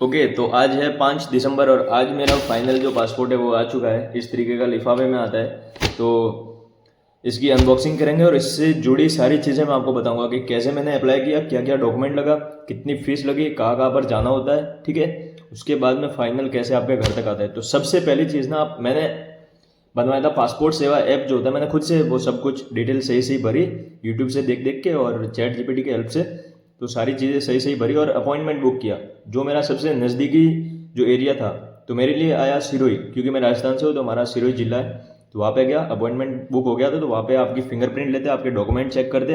Okay, तो आज है 5 दिसंबर और आज मेरा फाइनल जो पासपोर्ट है वो आ चुका है। इस तरीके का लिफाफे में आता है। तो इसकी अनबॉक्सिंग करेंगे और इससे जुड़ी सारी चीज़ें मैं आपको बताऊंगा कि कैसे मैंने अप्लाई किया, क्या क्या डॉक्यूमेंट लगा, कितनी फीस लगी, कहाँ कहाँ पर जाना होता है, ठीक है। उसके बाद में फाइनल कैसे आपके घर तक आता है। तो सबसे पहली चीज़ ना, आप मैंने बनवाया था पासपोर्ट सेवा ऐप जो होता है, मैंने खुद से वो सब कुछ डिटेल सही सही भरी, यूट्यूब से देख देख के और चैट जीपीटी की हेल्प से। तो सारी चीज़ें सही सही भरी और अपॉइंटमेंट बुक किया जो मेरा सबसे नज़दीकी जो एरिया था। तो मेरे लिए आया सिरोही, क्योंकि मैं राजस्थान से हूँ तो हमारा सिरोही जिला है। तो वहाँ पे गया, अपॉइंटमेंट बुक हो गया था। तो वहाँ पे आपकी फिंगरप्रिंट लेते, आपके डॉक्यूमेंट चेक करते।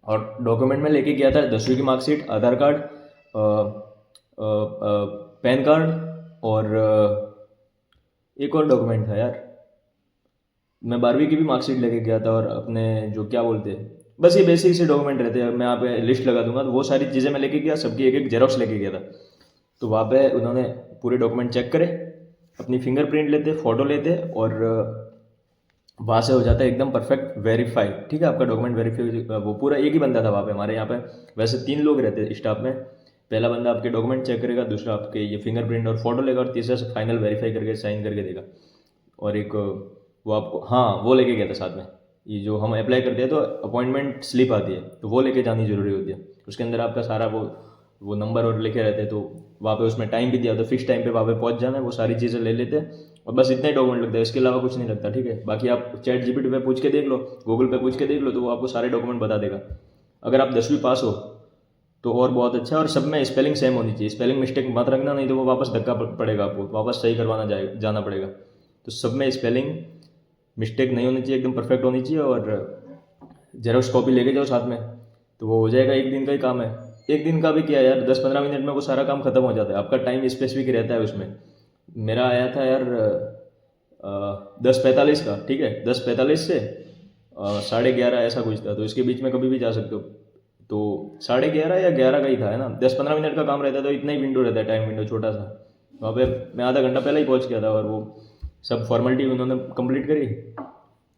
और डॉक्यूमेंट में लेके गया था 10वीं की मार्कशीट, आधार कार्ड, पैन कार्ड और एक और डॉक्यूमेंट था यार। मैं 12वीं की भी मार्कशीट लेके गया था और अपने जो क्या बोलते हैं, बस ये बेसिक से डॉक्यूमेंट रहते हैं। मैं यहाँ पे लिस्ट लगा दूंगा। तो वो सारी चीज़ें मैं लेके गया, सबकी एक एक जेरॉक्स लेके गया था। तो वहाँ पे उन्होंने पूरे डॉक्यूमेंट चेक करे, अपनी फिंगरप्रिंट लेते, फ़ोटो लेते और वहाँ से हो जाता है एकदम परफेक्ट वेरीफाई, ठीक है। आपका डॉक्यूमेंट वेरीफाई वो पूरा एक ही बंदा था वहाँ पे। हमारे यहाँ पे वैसे 3 लोग रहते हैं स्टाफ में। पहला बंदा आपके डॉक्यूमेंट चेक करेगा, दूसरा आपके ये फिंगरप्रिंट और फोटो लेगा और तीसरा से फाइनल वेरीफाई करके साइन करके देगा। और एक वो आपको, हाँ, वो लेके गया था साथ में। ये जो हम अप्लाई करते हैं तो अपॉइंटमेंट स्लिप आती है, तो वो लेके जानी जरूरी होती है। उसके अंदर आपका सारा वो नंबर और लिखे रहते हैं। तो वहाँ पे उसमें टाइम भी दिया होता है, फिक्स टाइम पे वहाँ पे पहुँच जाना है। वो सारी चीज़ें ले लेते हैं और बस इतना ही डॉक्यूमेंट लगता है, इसके अलावा कुछ नहीं लगता, ठीक है। बाकी आप चैट जीपीटी पे पूछ के देख लो, गूगल पे पूछ के देख लो, तो वो आपको सारे डॉक्यूमेंट बता देगा। अगर आप 10वीं पास हो तो और बहुत अच्छा है। और सब में स्पेलिंग सेम होनी चाहिए, स्पेलिंग मिस्टेक मत रखना, नहीं तो वो वापस धक्का पड़ेगा, आपको वापस सही करवाना जाना पड़ेगा। तो सब में स्पेलिंग मिस्टेक नहीं होनी चाहिए, एकदम परफेक्ट होनी चाहिए। और जेरोक्स कॉपी लेके जाओ साथ में, तो वो हो जाएगा। एक दिन का ही काम है। एक दिन का भी क्या यार, 10-15 मिनट में वो सारा काम खत्म हो जाता है। आपका टाइम स्पेसिफिक रहता है उसमें। मेरा आया था यार 10:45 का, ठीक है। 10:45 से 11:30 ऐसा कुछ था। तो इसके बीच में कभी भी जा सकते हो। तो 11:30 या 11 का ही था, है ना। 10-15 मिनट का काम रहता है, तो इतना ही विंडो रहता है, टाइम विंडो छोटा सा। वहाँ पे मैं आधा घंटा पहले ही पहुँच गया था और वो सब फॉर्मेलिटी उन्होंने कंप्लीट करी।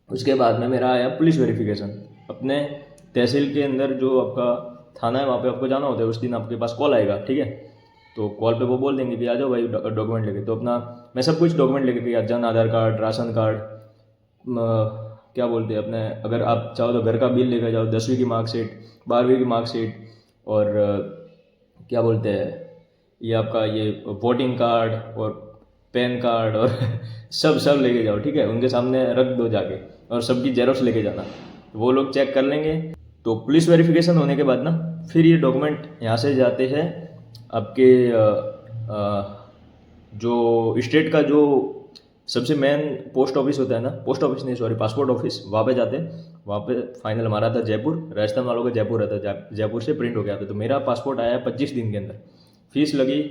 उसके बाद में मेरा आया पुलिस वेरिफिकेशन। अपने तहसील के अंदर जो आपका थाना है वहाँ पे आपको जाना होता है। उस दिन आपके पास कॉल आएगा, ठीक है। तो कॉल पे वो बोल देंगे कि आ जाओ भाई डॉक्यूमेंट लेके। तो अपना मैं सब कुछ डॉक्यूमेंट लेके गया, Jan Aadhaar card, ration card, क्या बोलते हैं अपने, अगर आप चाहो तो घर का बिल लेकर जाओ, 10वीं की मार्कशीट, 12वीं की मार्कशीट और क्या बोलते हैं ये आपका ये वोटिंग कार्ड और पैन कार्ड और सब सब लेके जाओ, ठीक है। उनके सामने रख दो जाके और सबकी जेरोक्स लेके जाना, वो लोग चेक कर लेंगे। तो पुलिस वेरिफिकेशन होने के बाद ना, फिर ये डॉक्यूमेंट यहाँ से जाते हैं आपके जो स्टेट का जो सबसे मेन पोस्ट ऑफिस होता है ना, पोस्ट ऑफिस नहीं सॉरी, पासपोर्ट ऑफिस, वहाँ पे जाते हैं। वहाँ पे फाइनल हमारा था जयपुर, राजस्थान वालों का जयपुर रहता है, जयपुर से प्रिंट हो गया था। तो मेरा पासपोर्ट आया 25 दिन के अंदर। फीस लगी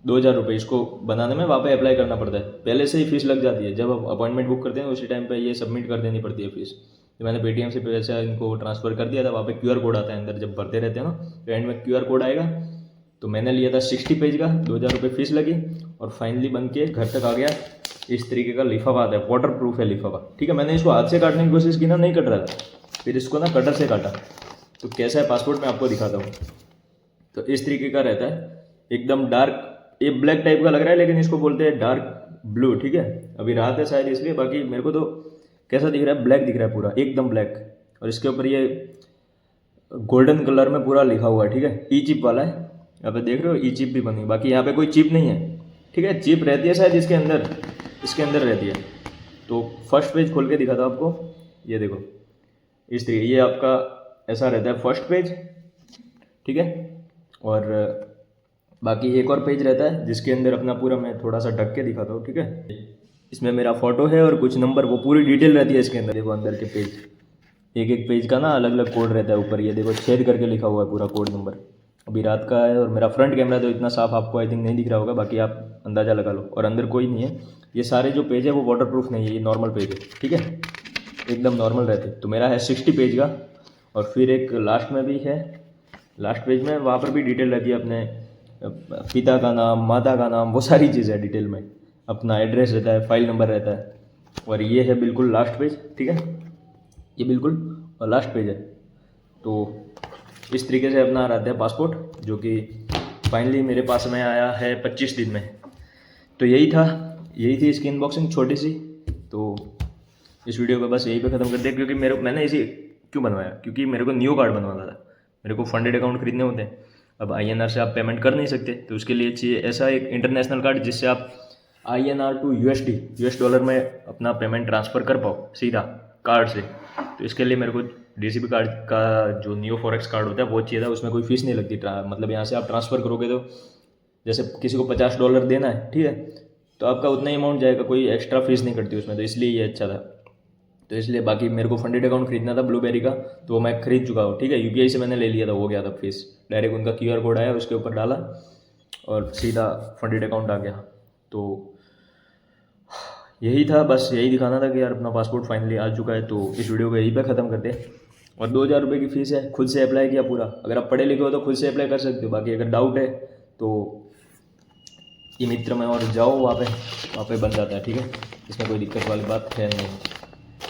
2,000 रुपये। इसको बनाने में वहाँ पे अप्लाई करना पड़ता है, पहले से ही फीस लग जाती है। जब आप अपॉइंटमेंट बुक करते हैं उसी टाइम पे ये सबमिट कर देनी पड़ती है फीस। तो मैंने पेटीएम से पैसा इनको ट्रांसफ़र कर दिया था। वहाँ पे क्यूआर कोड आता है अंदर, जब भरते रहते हैं ना तो एंड में क्यूआर कोड आएगा। तो मैंने लिया था 60 पेज का, 2,000 रुपये फीस लगी और फाइनली बन के घर तक आ गया। इस तरीके का लिफाफा आता है, वाटर प्रूफ है लिफाफा, ठीक है। मैंने इसको हाथ से काटने की कोशिश की ना, नहीं कट रहा था। फिर इसको ना कटर से काटा। तो कैसा है पासपोर्ट मैं आपको दिखाता हूँ। तो इस तरीके का रहता है, एकदम डार्क। ये ब्लैक टाइप का लग रहा है लेकिन इसको बोलते हैं डार्क ब्लू, ठीक है। अभी रात है शायद इसलिए, बाकी मेरे को तो कैसा दिख रहा है, ब्लैक दिख रहा है पूरा एकदम ब्लैक। और इसके ऊपर ये गोल्डन कलर में पूरा लिखा हुआ है, ठीक है। ई चिप वाला है, यहाँ पे देख रहे हो, ई चिप भी बनी। बाकी यहाँ पे कोई चिप नहीं है, ठीक है। चिप रहती है शायद इसके अंदर रहती है। तो फर्स्ट पेज खोल के दिखाता हूँ आपको, ये देखो इस तरीके, ये आपका ऐसा रहता है फर्स्ट पेज, ठीक है। और बाकी एक और पेज रहता है जिसके अंदर अपना पूरा, मैं थोड़ा सा ढक के दिखाता हूँ, ठीक है। इसमें मेरा फोटो है और कुछ नंबर, वो पूरी डिटेल रहती है इसके अंदर। देखो अंदर के पेज, एक एक पेज का ना अलग अलग कोड रहता है ऊपर। ये देखो छेद करके लिखा हुआ है पूरा कोड नंबर। अभी रात का है और मेरा फ्रंट कैमरा तो इतना साफ आपको आई थिंक नहीं दिख रहा होगा, बाकी आप अंदाज़ा लगा लो। और अंदर कोई नहीं है। ये सारे जो पेज है वो वाटर प्रूफ नहीं है, ये नॉर्मल पेज है, ठीक है, एकदम नॉर्मल रहते। तो मेरा है 60 पेज का। और फिर एक लास्ट में भी है, लास्ट पेज में वहाँ पर भी डिटेल रहती है, अपने पिता का नाम, माता का नाम, वो सारी चीज़ है डिटेल में। अपना एड्रेस रहता है, फाइल नंबर रहता है। और ये है बिल्कुल लास्ट पेज, ठीक है, ये बिल्कुल लास्ट पेज है। तो इस तरीके से अपना रहता है पासपोर्ट, जो कि फाइनली मेरे पास में आया है 25 दिन में। तो यही थी इसकी अनबॉक्सिंग छोटी सी। तो इस वीडियो को बस यहीं पे ख़त्म कर दिया, क्योंकि मैंने इसे क्यों बनवाया, क्योंकि मेरे को न्यू कार्ड बनवाना था। मेरे को फंडेड अकाउंट खरीदने होते हैं। अब INR से आप पेमेंट कर नहीं सकते, तो उसके लिए चाहिए ऐसा एक इंटरनेशनल कार्ड जिससे आप INR to USD US dollar में अपना पेमेंट ट्रांसफ़र कर पाओ सीधा कार्ड से। तो इसके लिए मेरे को DCB कार्ड का जो नियो फॉरेक्स कार्ड होता है वो चाहिए था। उसमें कोई फ़ीस नहीं लगती, मतलब यहाँ से आप ट्रांसफ़र करोगे तो जैसे किसी को $50 देना है, ठीक है, तो आपका उतना ही अमाउंट जाएगा, कोई एक्स्ट्रा फीस नहीं करती उसमें। तो इसलिए ये अच्छा था। तो इसलिए बाकी मेरे को फंडेड अकाउंट खरीदना था ब्लूबेरी का, तो वो मैं खरीद चुका हूँ, ठीक है। UPI से मैंने ले लिया था, हो गया था फीस। डायरेक्ट उनका QR कोड आया, उसके ऊपर डाला और सीधा फंडेड अकाउंट आ गया। तो यही था, बस यही दिखाना था कि यार अपना पासपोर्ट फाइनली आ चुका है। तो इस वीडियो को यहीं पे ख़त्म करते हैं। और 2000 रुपये की फ़ीस है, खुद से अप्लाई किया पूरा। अगर आप पढ़े लिखे हो तो खुद से अप्लाई कर सकते हो, बाकी अगर डाउट है तो ई मित्र में और जाओ, वहाँ पे बन जाता है, ठीक है। इसमें कोई दिक्कत वाली बात है नहीं।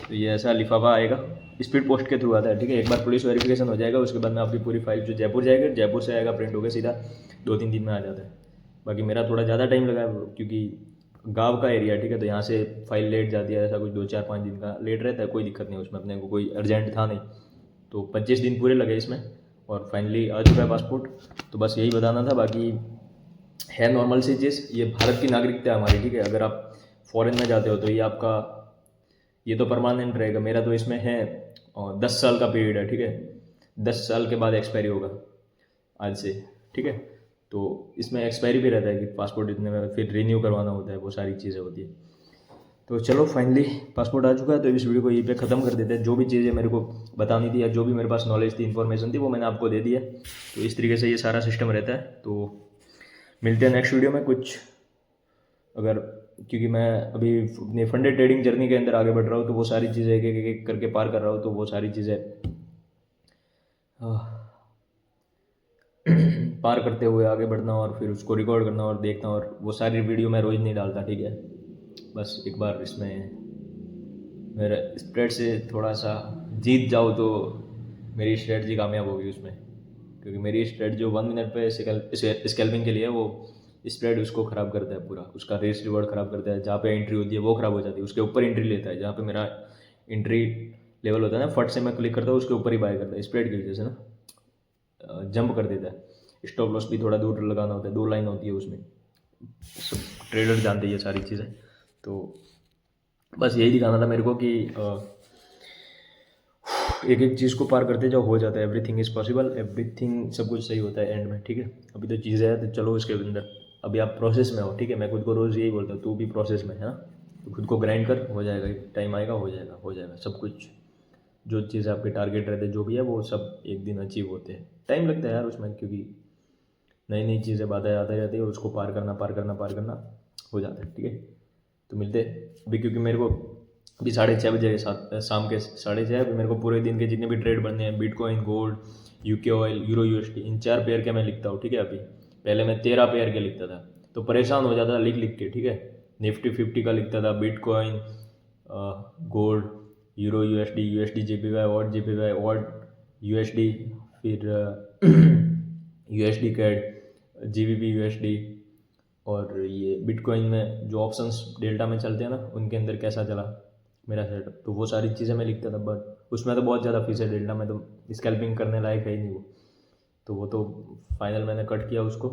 तो ये ऐसा लिफाफा आएगा, स्पीड पोस्ट के थ्रू आता है, ठीक है। एक बार पुलिस वेरिफिकेशन हो जाएगा, उसके बाद में आपकी पूरी फाइल जो जयपुर जाएगी, जयपुर से आएगा, प्रिंट होकर सीधा 2-3 दिन में आ जाता है। बाकी मेरा थोड़ा ज़्यादा टाइम लगा क्योंकि गांव का एरिया, ठीक है, तो यहाँ से फाइल लेट जाती है, ऐसा कुछ 2-4-5 दिन का लेट रहता है। कोई दिक्कत नहीं उसमें, अपने को कोई अर्जेंट था नहीं। तो 25 दिन पूरे लगे इसमें और फाइनली आ चुका है पासपोर्ट। तो बस यही बताना था। बाकी है नॉर्मल सी चीज़, ये भारत की नागरिकता है हमारी, ठीक है। अगर आप फॉरेन में जाते हो तो ये आपका ये तो परमानेंट रहेगा। मेरा तो इसमें है 10 साल का पीरियड है, ठीक है। 10 साल के बाद एक्सपायरी होगा आज से, ठीक है। तो इसमें एक्सपायरी भी रहता है कि पासपोर्ट इतने में फिर रिन्यू करवाना होता है, वो सारी चीज़ें होती है। तो चलो फाइनली पासपोर्ट आ चुका है। तो इस वीडियो को यहीं पे ख़त्म कर देते हैं। जो भी चीज़ें मेरे को बतानी थी या जो भी मेरे पास नॉलेज थी, इन्फॉर्मेशन थी, वो मैंने आपको दे दिया। तो इस तरीके से ये सारा सिस्टम रहता है। तो मिलते हैं नेक्स्ट वीडियो में कुछ, अगर क्योंकि मैं अभी अपनी फंडेड ट्रेडिंग जर्नी के अंदर आगे बढ़ रहा हूँ, तो वो सारी चीज़ें एक एक एक करके पार कर रहा हूँ। तो वो सारी चीज़ें पार करते हुए आगे बढ़ना और फिर उसको रिकॉर्ड करना और देखना, और वो सारी वीडियो मैं रोज़ नहीं डालता, ठीक है। बस एक बार इसमें मेरे स्प्रेड से थोड़ा सा जीत जाओ तो मेरी स्ट्रेटजी कामयाब होगी उसमें, क्योंकि मेरी स्ट्रेटजी जो 1 मिनट पे स्कैल्पिंग के लिए वो स्प्रेड उसको ख़राब करता है पूरा, उसका रेस रिवॉर्ड ख़राब करता है। जहाँ पे एंट्री होती है वो ख़राब हो जाती है, उसके ऊपर एंट्री लेता है। जहाँ पे मेरा एंट्री लेवल होता है ना, फट से मैं क्लिक करता हूँ उसके ऊपर ही बाय करता है, स्प्रेड की वजह से ना जंप कर देता है। स्टॉप लॉस भी थोड़ा दूर लगाना होता है, 2 लाइन होती है उसमें, सब ट्रेडर जानते हैं ये सारी चीज़ें। तो बस यही दिखाना था मेरे को कि एक एक चीज़ को पार करते जाओ, हो जाता है। एवरीथिंग इज़ पॉसिबल, एवरीथिंग, सब कुछ सही होता है एंड में, ठीक है। अभी तो चीज़ें हैं, तो चलो इसके अंदर। अभी आप प्रोसेस में हो, ठीक है। मैं खुद को रोज़ यही बोलता हूँ, तू भी प्रोसेस में है ना, तो खुद को ग्राइंड कर, हो जाएगा। टाइम आएगा, हो जाएगा सब कुछ। जो चीज़ें आपके टारगेट रहते हैं, जो भी है, वो सब एक दिन अचीव होते हैं। टाइम लगता है यार उसमें, क्योंकि नई नई चीज़ें बातें आती रहती है, उसको पार करना हो जाता है, ठीक है। तो मिलते अभी, क्योंकि मेरे को अभी 6:30 बजे, शाम के 6:30, अभी मेरे को पूरे दिन के जितने भी ट्रेड बनने हैं, bitcoin, gold, UK oil, euro USD, इन 4 पेयर के मैं लिखता हूँ, ठीक है। अभी पहले मैं 13 पेयर के लिखता था, तो परेशान हो जाता था लिख के, ठीक है। निफ्टी 50 का लिखता था, bitcoin, gold, euro USD JPY, odd JPY, odd USD, फिर USD कैड, GBP USD, और ये बिटकॉइन में जो ऑप्शंस डेल्टा में चलते हैं ना, उनके अंदर कैसा चला मेरा सेटअप, तो वो सारी चीज़ें मैं लिखता था। बट उसमें तो बहुत ज़्यादा फीस है, डेल्टा में तो स्कैल्पिंग करने लायक है ही नहीं वो। तो वो तो फाइनल मैंने कट किया उसको।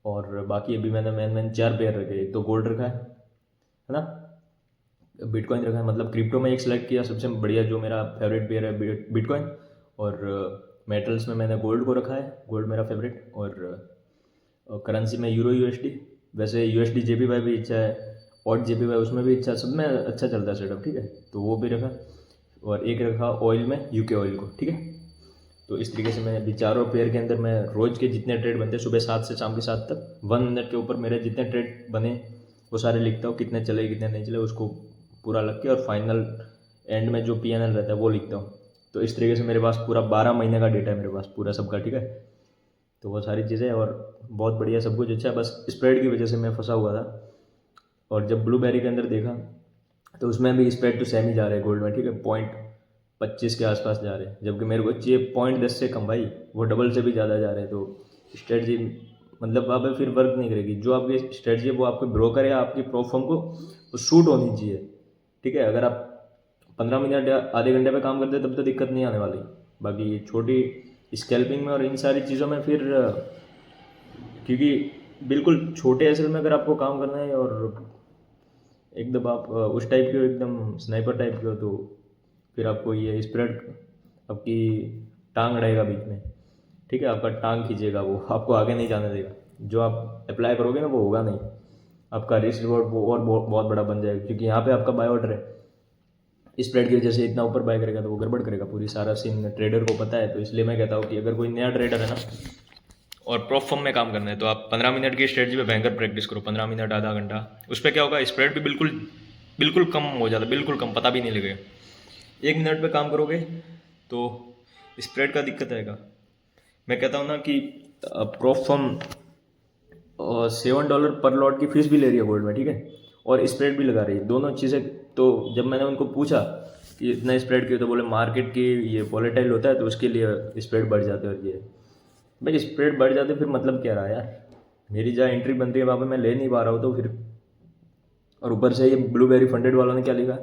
और बाकी अभी मैंने मेन 4 पेयर रखे। एक तो गोल्ड रखा है ना, बिटकॉइन रखा है, मतलब क्रिप्टो में एक सेलेक्ट किया सबसे बढ़िया, जो मेरा फेवरेट पेयर है बिटकॉइन। और मेटल्स में मैंने गोल्ड को रखा है, गोल्ड मेरा फेवरेट। और करेंसी में यूरो USD, वैसे USD JPY भी अच्छा है, ऑड JPY उसमें भी अच्छा, सब में अच्छा चलता है सेटअप, ठीक है। तो वो भी रखा। और एक रखा ऑयल में UK ऑयल को, ठीक है। तो इस तरीके से मैं अभी चारों पेयर के अंदर मैं रोज़ के जितने ट्रेड बनते हैं, सुबह 7 से शाम के 7 तक, 1 मिनट के ऊपर मेरे जितने ट्रेड बने वो सारे लिखता हूँ, कितने चले कितने नहीं चले उसको पूरा लग के, और फाइनल एंड में जो PNL रहता है वो लिखता हूँ। तो इस तरीके से मेरे पास पूरा 12 महीने का डेटा है मेरे पास पूरा सबका, ठीक है। तो वो सारी चीज़ें, और बहुत बढ़िया सब कुछ अच्छा है, बस स्प्रेड की वजह से मैं फंसा हुआ था। और जब ब्लूबेरी के अंदर देखा तो उसमें भी स्प्रेड तो सेम ही जा रहे हैं गोल्ड में, ठीक है। 0.25 के आसपास जा रहे हैं, जबकि मेरे को चाहिए 0.10 से कम, भाई वो डबल से भी ज़्यादा जा रहे हैं। तो स्ट्रेटजी मतलब वहाँ पे फिर वर्क नहीं करेगी। जो आपकी स्ट्रेटजी है वो आपके ब्रोकर या आपकी प्रॉप फर्म को वो सूट होनी चाहिए, ठीक है। अगर आप 15 मिनट या आधे घंटे पे काम करते हैं तब तो दिक्कत नहीं आने वाली। बाकी ये छोटी स्कैल्पिंग में और इन सारी चीज़ों में फिर क्योंकि बिल्कुल छोटे एसएल में अगर आपको काम करना है और एकदम आप उस टाइप के हो, एकदम स्नाइपर टाइप के हो, तो फिर आपको ये स्प्रेड आपकी टांग अड़ेगा बीच में, ठीक है। आपका टांग खींचेगा, वो आपको आगे नहीं जाने देगा। जो आप अप्लाई करोगे ना वो होगा नहीं, आपका रिस्क रिवॉर्ड वो और बहुत बड़ा बन जाएगा। क्योंकि यहाँ पे आपका बाय ऑर्डर है, स्प्रेड की वजह से इतना ऊपर बाय करेगा तो वो गड़बड़ करेगा पूरी, सारा सीन ट्रेडर को पता है। तो इसलिए मैं कहता हूँ कि अगर कोई नया ट्रेडर है ना और प्रॉप फर्म में काम करना है तो आप 15 मिनट की स्ट्रेटजी पे भयंकर प्रैक्टिस करो, 15 मिनट आधा घंटा। उस पर क्या होगा, स्प्रेड भी बिल्कुल बिल्कुल कम हो जाता है, बिल्कुल कम, पता भी नहीं लगेगा। 1 मिनट पे काम करोगे तो स्प्रेड का दिक्कत आएगा। मैं कहता हूँ ना कि प्रॉप फर्म $7 पर लॉट की फीस भी ले रही है गोल्ड में, ठीक है, और स्प्रेड भी लगा रही है, दोनों चीज़ें। तो जब मैंने उनको पूछा कि इतना स्प्रेड क्यों, तो बोले मार्केट की ये वॉलेटाइल होता है तो उसके लिए स्प्रेड बढ़ जाते हैं। और ये भाई स्प्रेड बढ़ जाते फिर मतलब क्या रहा यार, मेरी जहाँ एंट्री बन रही है वहाँ पे मैं ले नहीं पा रहा हूँ तो फिर। और ऊपर से ये ब्लूबेरी फंडेड वालों ने क्या लिखा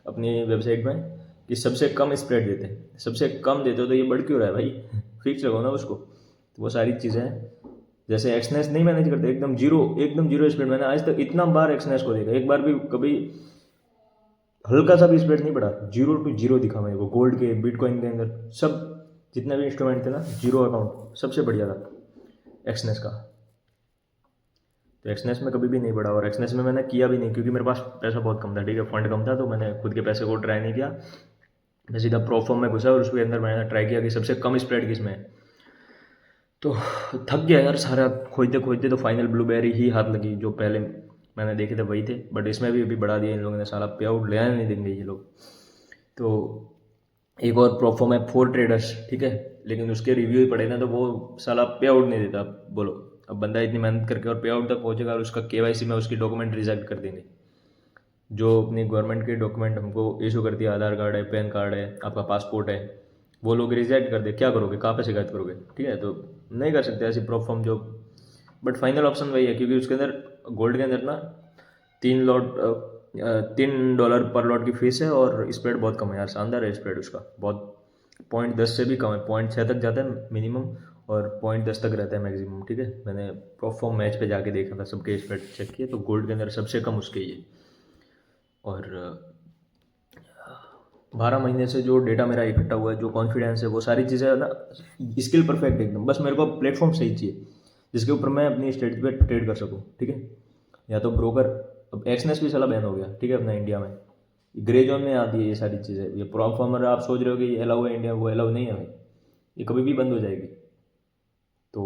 अपनी वेबसाइट में कि सबसे कम स्प्रेड देते हैं, सबसे कम देते हो तो ये बढ़ क्यों रहा है भाई, फिक्स लगाओ ना उसको। तो वो सारी चीज़ें हैं। जैसे एक्सनेस नहीं मैनेज करते, एकदम जीरो स्प्रेड। मैंने आज तक इतना बार एक्सनेस को देखा, एक बार भी कभी हल्का सा भी स्प्रेड नहीं पड़ा। 0 to 0 दिखा मेरे को गोल्ड के, बिटकॉइन के अंदर, सब जितने भी इंस्ट्रूमेंट थे ना, जीरो अकाउंट सबसे बढ़िया था एक्सनेस का। तो एक्सनेस में कभी भी नहीं बढ़ा, और एक्सनेस में मैंने किया भी नहीं क्योंकि मेरे पास पैसा बहुत कम था, ठीक है, फंड कम था, तो मैंने खुद के पैसे को ट्राई नहीं किया। मैं सीधा प्रो फॉर्म में घुसा और उसके अंदर मैंने ट्राई किया कि सबसे कम स्प्रेड किस में है। तो थक गया यार सारा खोजते खोजते, तो फाइनल ब्लूबेरी ही हाथ लगी, जो पहले मैंने देखे थे वही थे। बट इसमें भी अभी बढ़ा दिया इन लोगों ने, साला पे आउट लेना नहीं देंगे ये लोग। तो एक और प्रोफॉर्म है 4 ट्रेडर्स, ठीक है, लेकिन उसके रिव्यू ही पड़े ना तो वो साला पे आउट नहीं देता। बोलो, अब बंदा इतनी मेहनत करके और पे आउट तक पहुंचेगा और उसका केवाईसी में उसकी डॉक्यूमेंट रिजेक्ट कर देंगे। जो अपनी गवर्नमेंट के डॉक्यूमेंट हमको इशू करती है, आधार कार्ड है, पैन कार्ड है, आपका पासपोर्ट है, वो लोग रिजेक्ट कर दे, क्या करोगे, कहाँ पे शिकायत करोगे, ठीक है। तो नहीं कर सकते ऐसी प्रोफॉर्म जो। बट फाइनल ऑप्शन वही है क्योंकि उसके अंदर गोल्ड के अंदर ना 3 डॉलर पर लॉट की फीस है और स्प्रेड बहुत कम है यार, शानदार है स्प्रेड उसका, बहुत 0.10 से भी कम है, 0.6 तक जाता है मिनिमम और 0.10 तक रहता है मैक्सिमम, ठीक है। मैंने प्रोफॉर्म मैच पे जाके देखा था, सबके स्प्रेड चेक किए तो गोल्ड के अंदर सबसे कम उसके ही है। और 12 महीने से जो डेटा मेरा इकट्ठा हुआ है, जो कॉन्फिडेंस है, वो सारी चीज़ें ना, स्किल परफेक्ट एकदम। बस मेरे को प्लेटफॉर्म सही चाहिए जिसके ऊपर मैं अपनी स्ट्रेटजी पे ट्रेड कर सकूँ, ठीक है। या तो ब्रोकर, अब एक्सनेस भी साला बैन हो गया, ठीक है, अपना इंडिया में ग्रे जोन में आती है ये सारी चीज़ें। ये प्रॉप फॉर्मर आप सोच रहे हो कि ये अलाउ है इंडिया, वो अलाउ नहीं है भाई, ये कभी भी बंद हो जाएगी। तो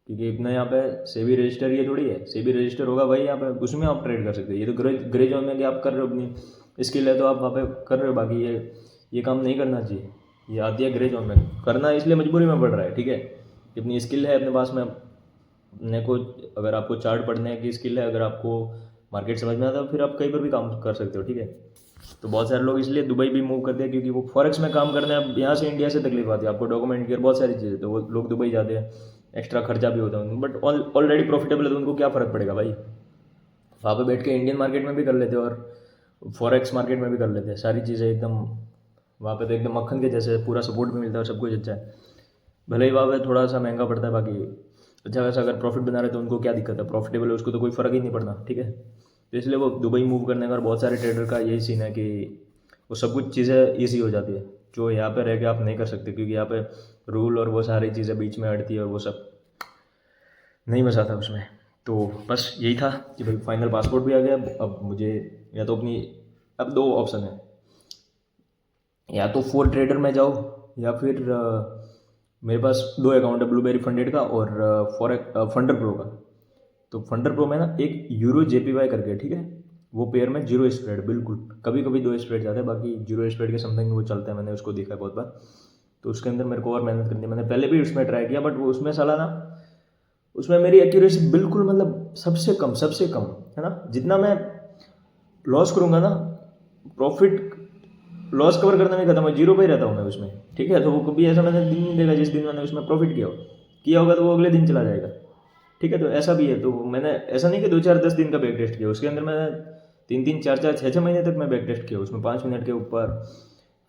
क्योंकि इतना यहाँ पे सेबी रजिस्टर ये थोड़ी है, सेबी रजिस्टर होगा भाई यहाँ पे, उसमें आप ट्रेड कर सकते हो। ये तो ग्रे जोन में कि आप कर रहे हो, अपनी स्किल है तो आप वहाँ पे कर रहे हो, बाकी ये काम नहीं करना चाहिए। ये आती है ग्रे जोन में, करना इसलिए मजबूरी में पड़ रहा है, ठीक है। अपनी स्किल है अपने पास में, अपने को अगर आपको चार्ट पढ़ने की स्किल है, अगर आपको मार्केट समझ में आता है, फिर आप कहीं पर भी काम कर सकते हो, ठीक है। तो बहुत सारे लोग इसलिए दुबई भी मूव करते हैं क्योंकि वो फॉरेक्स में काम करने, अब यहाँ से इंडिया से तकलीफ आती है आपको, डॉक्यूमेंट की और बहुत सारी चीज़ें, तो वो लोग दुबई जाते हैं, एक्स्ट्रा खर्चा भी होता है, बट ऑलरेडी प्रॉफिटेबल है तो उनको क्या फ़र्क पड़ेगा भाई। वहाँ पे बैठ के इंडियन मार्केट में भी कर लेते हैं और फॉरेक्स मार्केट में भी कर लेते हैं, सारी चीज़ें एकदम वहाँ पे तो एकदम मक्खन के जैसे, पूरा सपोर्ट भी मिलता है और सब कुछ अच्छा है। भले ही वहाँ पे थोड़ा सा महंगा पड़ता है, बाकी अच्छा खासा अगर प्रॉफिट बना रहे तो उनको क्या दिक्कत है, प्रॉफिटेबल है उसको तो कोई फ़र्क ही नहीं पड़ना, ठीक है। तो इसलिए वो दुबई मूव करने का, और बहुत सारे ट्रेडर का यही सीन है कि वो सब कुछ चीज़ें ईजी हो जाती है जो यहाँ पे रह के आप नहीं कर सकते, क्योंकि यहाँ पे रूल और वो सारी चीज़ें बीच में अड़ती है और वो सब नहीं मज़ा आता उसमें। तो बस यही था कि भाई फाइनल पासपोर्ट भी आ गया। अब मुझे या तो अपनी, अब 2 ऑप्शन है, या तो 4 ट्रेडर में जाओ, या फिर मेरे पास 2 अकाउंट है, ब्लूबेरी फंडेड का और फंडर प्रो का। तो फंडर प्रो में ना एक यूरो JPY करके है, ठीक है, वो पेयर में जीरो स्प्रेड, बिल्कुल कभी कभी 2 स्प्रेड जाते हैं, बाकी जीरो स्प्रेड के समथिंग वो चलता है, मैंने उसको देखा है बहुत बार। तो उसके अंदर मेरे को और मेहनत करनी है, मैंने पहले भी उसमें ट्राई किया, बट वो उसमें साला ना, उसमें मेरी एक्यूरेसी बिल्कुल मतलब सबसे कम है ना। जितना मैं लॉस करूँगा ना, प्रॉफिट लॉस कवर करने में खत्म है, जीरो पे ही रहता हूँ मैं उसमें, ठीक है। तो वो कभी ऐसा मैंने दिन नहीं देखा जिस दिन मैंने उसमें प्रॉफिट किया होगा तो वो अगले दिन चला जाएगा। ठीक है। तो ऐसा भी है, तो मैंने ऐसा नहीं कि 2 4 10 दिन का बैक टेस्ट किया, उसके अंदर मैंने 3 3 4 4 6 6 महीने तक मैं बैक टेस्ट किया, उसमें 5 मिनट के ऊपर।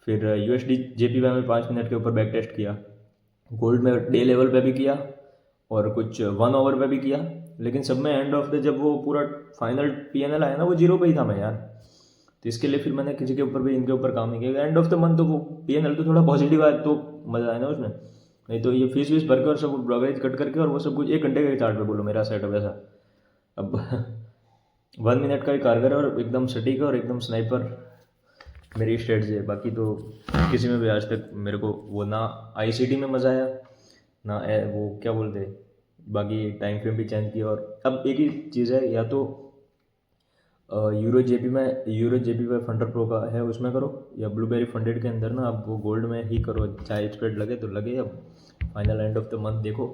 फिर USD JPY में 5 मिनट के ऊपर बैक टेस्ट किया। गोल्ड में डे लेवल पे भी किया और कुछ 1 आवर पे भी किया। लेकिन सब में एंड ऑफ द जब वो पूरा फाइनल PNL आया ना, वो जीरो पे ही था मैं यार। तो इसके लिए फिर मैंने किसी के ऊपर भी इनके ऊपर काम नहीं किया। एंड ऑफ द मंथ तो वो PNL तो थोड़ा पॉजिटिव आया तो मज़ा आया ना उसमें। नहीं तो ये फीस वीस भर के और सब ब्रोकरेज कट करके और वो सब कुछ 1 घंटे के चार्ट पे बोलो मेरा सेटअप ऐसा। अब 1 मिनट का ही कारगर है और एकदम सटीक है और एकदम स्नाइपर मेरी स्ट्रेटजी है। बाकी तो किसी में भी आज तक मेरे को वो ना ICT में मज़ा आया ना वो क्या बोलते हैं, बाकी टाइम फ्रेम भी चेंज किया। और अब एक ही चीज़ है, या तो यूरो जेपी में फंडर प्रो का है उसमें करो, या ब्लूबेरी फंडेड के अंदर ना आप वो गोल्ड में ही करो, चाहे स्प्रेड लगे तो लगे। अब final end of the month देखो।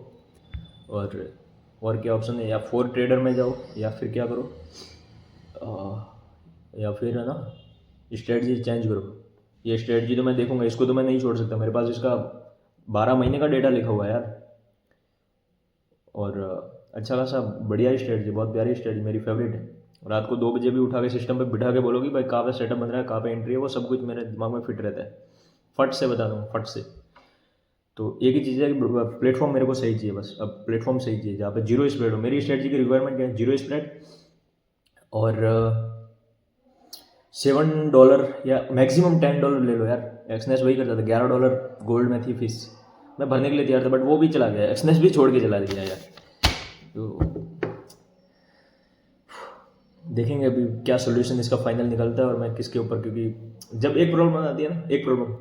और क्या ऑप्शन है, या 4 ट्रेडर में जाओ, या फिर क्या करो, या फिर है ना स्ट्रेटजी चेंज करो। ये स्ट्रेटजी तो मैं देखूंगा, इसको तो मैं नहीं छोड़ सकता, मेरे पास इसका 12 महीने का डेटा लिखा हुआ है यार। और अच्छा खासा बढ़िया स्ट्रेटजी, बहुत प्यारी स्ट्रेटजी, मेरी फेवरेट है। रात को 2 बजे भी उठा के सिस्टम पे बिठा के बोलोगी भाई कहाँ पे सेटअप बन रहा है, कहाँ पे एंट्री है, वो सब कुछ मेरे दिमाग में फिट रहता है, फट से बता दूँ, फट से। तो एक ही चीज़ है कि प्लेटफॉर्म मेरे को सही चाहिए बस। अब प्लेटफॉर्म सही चाहिए जहाँ पे जीरो स्प्रेड हो। मेरी स्ट्रेटजी की रिक्वायरमेंट क्या है, जीरो स्प्रेड और $7 या मैक्सिमम $10 ले लो यार। एक्सनेस वही करता था, $11 गोल्ड में थी फीस, मैं भरने के लिए तैयार था, बट वो भी चला गया, एक्सनेस भी छोड़ के चला गया यार। तो देखेंगे अभी क्या सोल्यूशन इसका फाइनल निकलता है और मैं किसके ऊपर, क्योंकि जब एक प्रॉब्लम आती है ना, एक प्रॉब्लम,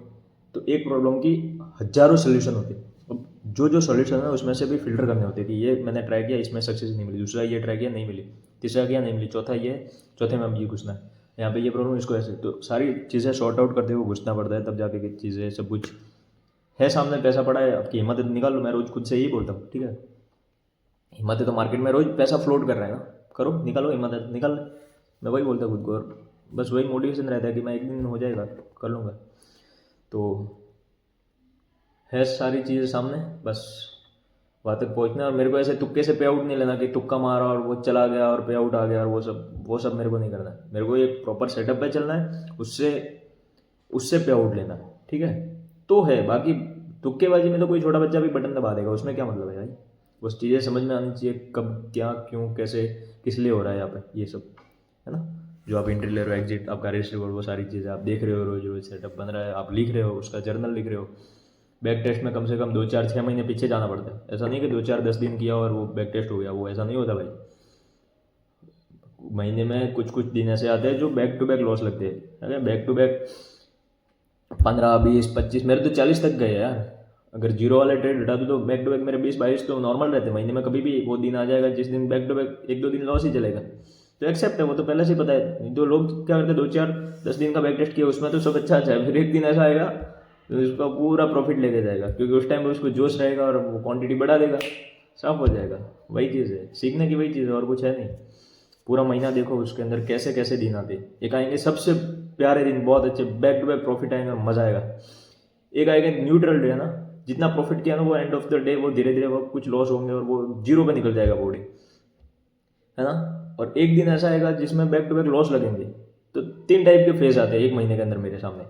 तो एक प्रॉब्लम की हजारों सोल्यूशन होते हैं। अब जो सोल्यूशन है उसमें से भी फिल्टर करने होते हैं कि ये मैंने ट्राई किया, इसमें सक्सेस नहीं मिली, दूसरा ये ट्राई किया नहीं मिली, तीसरा किया नहीं मिली, चौथा ये, चौथे में अब ये घुसना है, यहाँ पे ये प्रॉब्लम, इसको ऐसे। तो सारी चीज़ें सॉर्ट आउट करते हुए घुसना पड़ता है, तब जाके की चीज़ें सब कुछ है सामने, पैसा पड़ा है, आपकी हिम्मत निकाल लो। मैं रोज़ खुद से यही बोलता हूँ, ठीक है, हिम्मत है तो मार्केट में रोज़ पैसा फ्लोट कर रहा है ना, करो, निकालो, हिम्मत है निकाल। मैं वही बोलता खुद को, और बस वही मोटिवेशन रहता है कि मैं एक दिन हो जाएगा, कर लूँगा। तो है सारी चीज़ें सामने, बस वहाँ तक पहुँचना। और मेरे को ऐसे तुक्के से पे आउट नहीं लेना कि तुक्का मारा और वो चला गया और पे आउट आ गया और वो सब मेरे को नहीं करना है। मेरे को एक प्रॉपर सेटअप पे चलना है, उससे पे आउट लेना है, ठीक है। तो है बाकी तुक्केबाजी में तो कोई छोटा बच्चा भी बटन दबा देगा, उसमें क्या मतलब है भाई। बस चीज़ें समझ में आनी चाहिए, कब क्या क्यों कैसे किस लिए हो रहा है यहाँ पे, ये सब है ना। जो आप एंट्री ले रहे हो, एग्जिट, आपका रिस्क रिवॉर्ड, वो सारी चीज़ें आप देख रहे हो, रोज रोज सेटअप बन रहा है, आप लिख रहे हो, उसका जर्नल लिख रहे हो। बैक टेस्ट में कम से कम 2 4 6 महीने पीछे जाना पड़ता है। ऐसा नहीं कि 2 4 10 दिन किया और वो बैक टेस्ट हो गया, वो ऐसा नहीं होता भाई। महीने में कुछ कुछ दिन ऐसे आते हैं जो बैक टू बैक लॉस लगते हैं। अगर बैक टू बैक 15 20 25, मेरे तो 40 तक गए यार। अगर जीरो वाले ट्रेड हटा दूँ तो बैक टू बैक मेरे 20 22 तो नॉर्मल रहते हैं। महीने में कभी भी वो दिन आ जाएगा जिस दिन बैक टू बैक 1 2 दिन लॉस ही चलेगा, तो एक्सेप्ट है, वो तो पहले से ही पता है। जो लोग क्या करते हैं 2 4 10 दिन का बैक टेस्ट किया, उसमें तो सब अच्छा है, फिर एक दिन ऐसा आएगा तो उसका पूरा प्रॉफिट लेके जाएगा, क्योंकि उस टाइम पर उसको जोश रहेगा और वो क्वांटिटी बढ़ा देगा, साफ हो जाएगा। वही चीज़ है, सीखने की वही चीज़ है, और कुछ है नहीं। पूरा महीना देखो, उसके अंदर कैसे कैसे दिन आते हैं। एक आएंगे सबसे प्यारे दिन, बहुत अच्छे बैक टू बैक प्रॉफिट आएंगे, मज़ा आएगा। एक आएगा न्यूट्रल डे, है ना, जितना प्रॉफिट किया ना वो एंड ऑफ द डे वो धीरे धीरे वो कुछ लॉस होंगे और वो जीरो पे निकल जाएगा बॉडी, है ना। और एक दिन ऐसा आएगा जिसमें बैक टू बैक लॉस लगेंगे। तो 3 टाइप के फेज आते हैं एक महीने के अंदर मेरे सामने।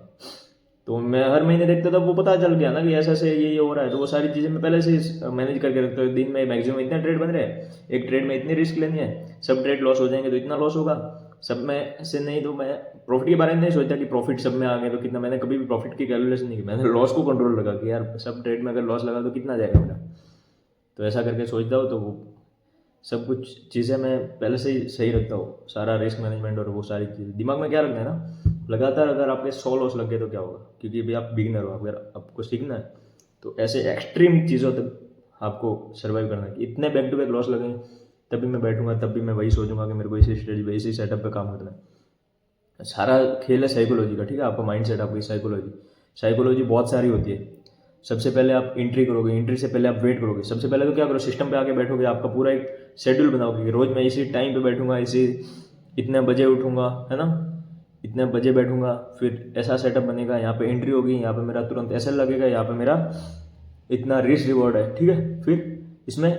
तो मैं हर महीने देखता था, वो पता चल गया ना कि ऐसा से ये हो रहा है, तो वो सारी चीज़ें मैं पहले से मैनेज करके रखता हूँ। दिन में मैक्सिमम इतने ट्रेड बन रहे हैं, एक ट्रेड में इतनी रिस्क लेनी है, सब ट्रेड लॉस हो जाएंगे तो इतना लॉस होगा, सब में से नहीं। तो मैं प्रॉफिट के बारे में नहीं सोचता कि प्रॉफिट सब में आ गए तो कितना। मैंने कभी भी प्रॉफिट की कैलकुलेशन नहीं की, मैंने लॉस को कंट्रोल रखा कि यार सब ट्रेड में अगर लॉस लगा तो कितना जाएगा मेरा। तो ऐसा करके सोचता हूँ, तो वो सब कुछ चीज़ें मैं पहले से ही सही रखता हूँ, सारा रिस्क मैनेजमेंट और वो सारी चीज़ें दिमाग में क्या रखना है ना। लगातार अगर आपके 100 लॉस लग गए तो क्या होगा, क्योंकि अभी आप बिगिनर हो, अगर आपको सीखना है तो ऐसे एक्सट्रीम चीज़ों तक आपको सर्वाइव करना है। कि इतने बैक टू बैक लॉस लगेंगे तब भी मैं बैठूंगा, तब भी मैं वही सोचूंगा कि मेरे को इसी स्ट्रेटजी पे इसी सेटअप पे काम करना है। सारा खेल है साइकोलॉजी का, ठीक है। आपका माइंड सेट, आपकी साइकोलॉजी बहुत सारी होती है। सबसे पहले आप एंट्री करोगे, एंट्री से पहले आप वेट करोगे। सबसे पहले तो क्या करो, सिस्टम पे आके बैठोगे, आपका पूरा एक शेड्यूल बनाओगे कि रोज़ मैं इसी टाइम पे बैठूंगा, इसी इतने बजे उठूंगा, है ना, इतने बजे बैठूंगा। फिर ऐसा सेटअप बनेगा, यहाँ पे एंट्री होगी, यहाँ पे मेरा तुरंत ऐसा लगेगा, यहाँ पे मेरा इतना रिस्क रिवॉर्ड है, ठीक है। फिर इसमें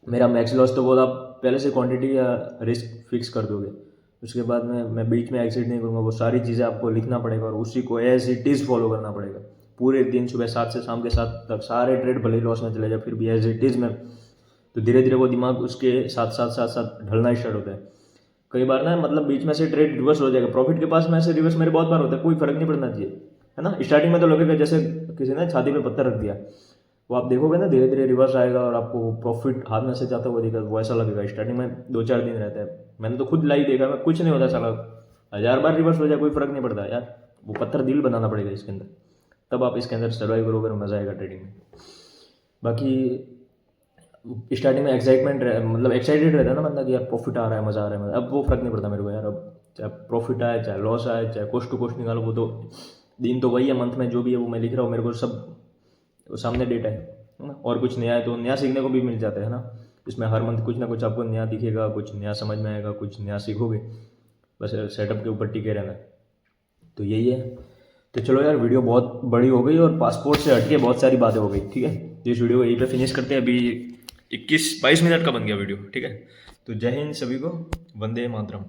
मेरा मैक्स लॉस तो बहुत, आप पहले से क्वांटिटी या रिस्क फिक्स कर दोगे, उसके बाद में मैं बीच में एग्जिट नहीं करूँगा। वो सारी चीज़ें आपको लिखना पड़ेगा और उसी को एज इट इज़ फॉलो करना पड़ेगा पूरे दिन, सुबह 7 से शाम के 7 तक सारे ट्रेड भले ही लॉस में चले जाए फिर भी एज इट इज़ में। तो धीरे धीरे वो दिमाग उसके साथ साथ साथ साथ ढलना स्टार्ट होता है। कई बार ना मतलब बीच में से ट्रेड रिवर्स हो जाएगा, प्रॉफिट के पास में से रिवर्स मेरे बहुत बार होता है, कोई फर्क नहीं पड़ना चाहिए, है ना। स्टार्टिंग में तो लगेगा जैसे किसी ने छाती पे पत्थर रख दिया, वो आप देखोगे ना धीरे धीरे रिवर्स आएगा और आपको प्रॉफिट हाथ में से जाता हुआ दिखेगा, वो ऐसा लगेगा। स्टार्टिंग में 2-4 दिन रहता है, मैंने तो खुद लाइव देखा, मैं कुछ नहीं होता साला, 1000 बार रिवर्स हो जाए कोई फर्क नहीं पड़ता यार। वो पत्थर दिल बनाना पड़ेगा इसके अंदर, तब आप इसके अंदर सर्वाइव करोगे और मज़ा आएगा ट्रेडिंग में। बाकी स्टार्टिंग में एक्साइटमेंट मतलब एक्साइटेड रहता है ना बंदा कि यार प्रॉफिट आ रहा है, मज़ा आ रहा है, अब वो फर्क नहीं पड़ता मेरे को यार। अब चाहे प्रॉफिट आए चाहे लॉस आए चाहे कोस्ट टू कोस्ट निकालो, वो तो दिन तो वही है, मंथ में जो भी है वो मैं लिख रहा हूँ, मेरे को सब वो सामने डेटा है ना। और कुछ नया है तो नया सीखने को भी मिल जाता है ना, इसमें हर मंथ कुछ ना कुछ आपको नया दिखेगा, कुछ नया समझ में आएगा, कुछ नया सीखोगे, बस सेटअप के ऊपर टिके रहना है। तो यही है। तो चलो यार, वीडियो बहुत बड़ी हो गई और पासपोर्ट से हटके बहुत सारी बातें हो गई, ठीक है। तो इस वीडियो को यहीं पे फिनिश करते हैं। अभी 21-22 मिनट का बन गया वीडियो, ठीक है। तो जय हिंद सभी को, वंदे मातरम।